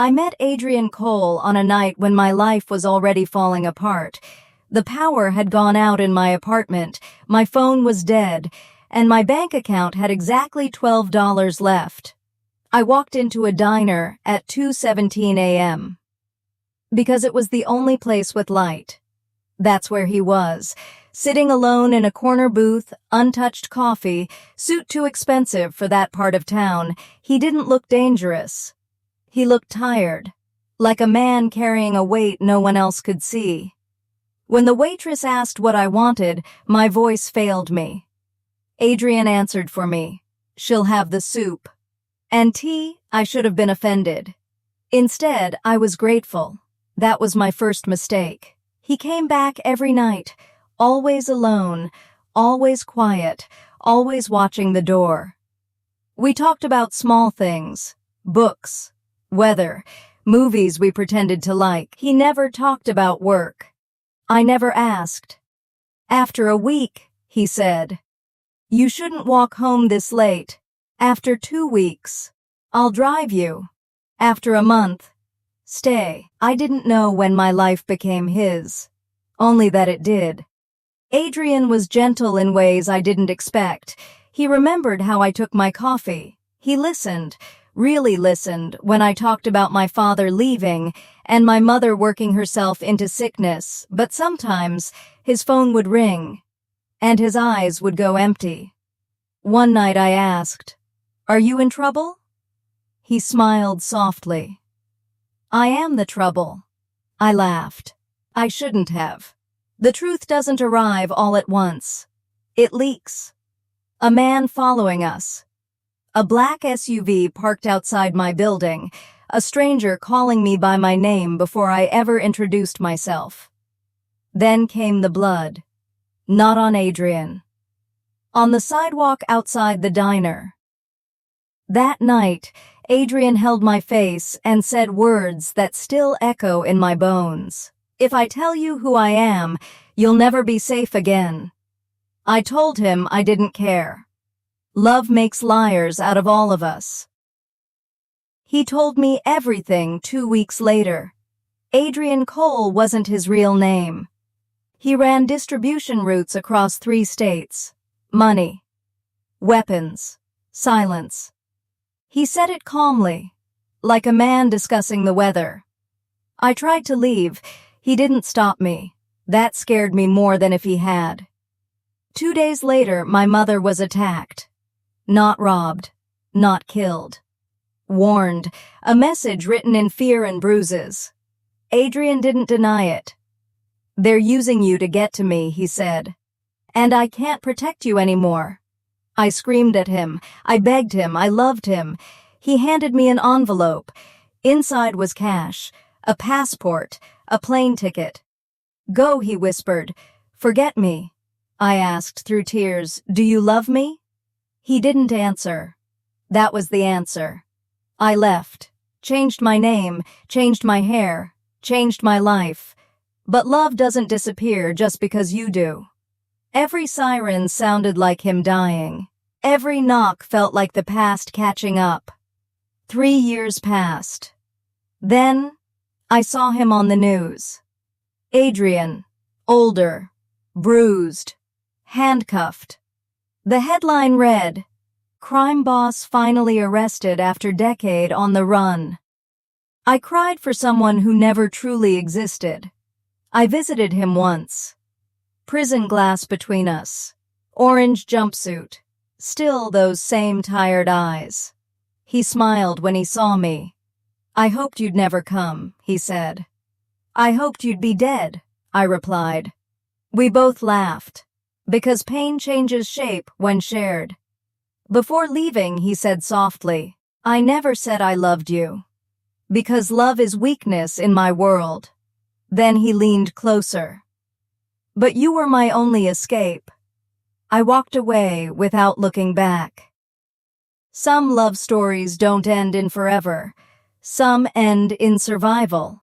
I met Adrian Cole on a night when my life was already falling apart. The power had gone out in my apartment, my phone was dead, and my bank account had exactly $12 left. I walked into a diner at 2:17 a.m. because it was the only place with light. That's where he was, sitting alone in a corner booth, untouched coffee, suit too expensive for that part of town. He didn't look dangerous. He looked tired, like a man carrying a weight no one else could see. When the waitress asked what I wanted, my voice failed me. Adrian answered for me. "She'll have the soup." And tea, I should have been offended. Instead, I was grateful. That was my first mistake. He came back every night, always alone, always quiet, always watching the door. We talked about small things, books, weather, movies we pretended to like. He never talked about work. I never asked. After a week, he said, "You shouldn't walk home this late." After 2 weeks, "I'll drive you." After a month, "Stay." I didn't know when my life became his, only that it did. Adrian was gentle in ways I didn't expect. He remembered how I took my coffee. He listened, really listened, when I talked about my father leaving and my mother working herself into sickness, but sometimes his phone would ring, and his eyes would go empty. One night I asked, "Are you in trouble?" He smiled softly. "I am the trouble." I laughed. I shouldn't have. The truth doesn't arrive all at once. It leaks. A man following us. A black SUV parked outside my building, a stranger calling me by my name before I ever introduced myself. Then came the blood. Not on Adrian. On the sidewalk outside the diner. That night, Adrian held my face and said words that still echo in my bones. "If I tell you who I am, you'll never be safe again." I told him I didn't care. Love makes liars out of all of us. He told me everything 2 weeks later. Adrian Cole wasn't his real name. He ran distribution routes across 3 states. Money. Weapons. Silence. He said it calmly, like a man discussing the weather. I tried to leave. He didn't stop me. That scared me more than if he had. 2 days later, my mother was attacked. Not robbed. Not killed. Warned. A message written in fear and bruises. Adrian didn't deny it. "They're using you to get to me," he said. "And I can't protect you anymore." I screamed at him. I begged him. I loved him. He handed me an envelope. Inside was cash, a passport, a plane ticket. "Go," he whispered. "Forget me." I asked through tears, "Do you love me?" He didn't answer. That was the answer. I left, changed my name, changed my hair, changed my life. But love doesn't disappear just because you do. Every siren sounded like him dying. Every knock felt like the past catching up. 3 years passed. Then, I saw him on the news. Adrian, older, bruised, handcuffed. The headline read, "Crime Boss Finally Arrested After Decade on the Run." I cried for someone who never truly existed. I visited him once. Prison glass between us. Orange jumpsuit. Still those same tired eyes. He smiled when he saw me. "I hoped you'd never come," he said. "I hoped you'd be dead," I replied. We both laughed. Because pain changes shape when shared. Before leaving, he said softly, "I never said I loved you. Because love is weakness in my world." Then he leaned closer. "But you were my only escape." I walked away without looking back. Some love stories don't end in forever. Some end in survival.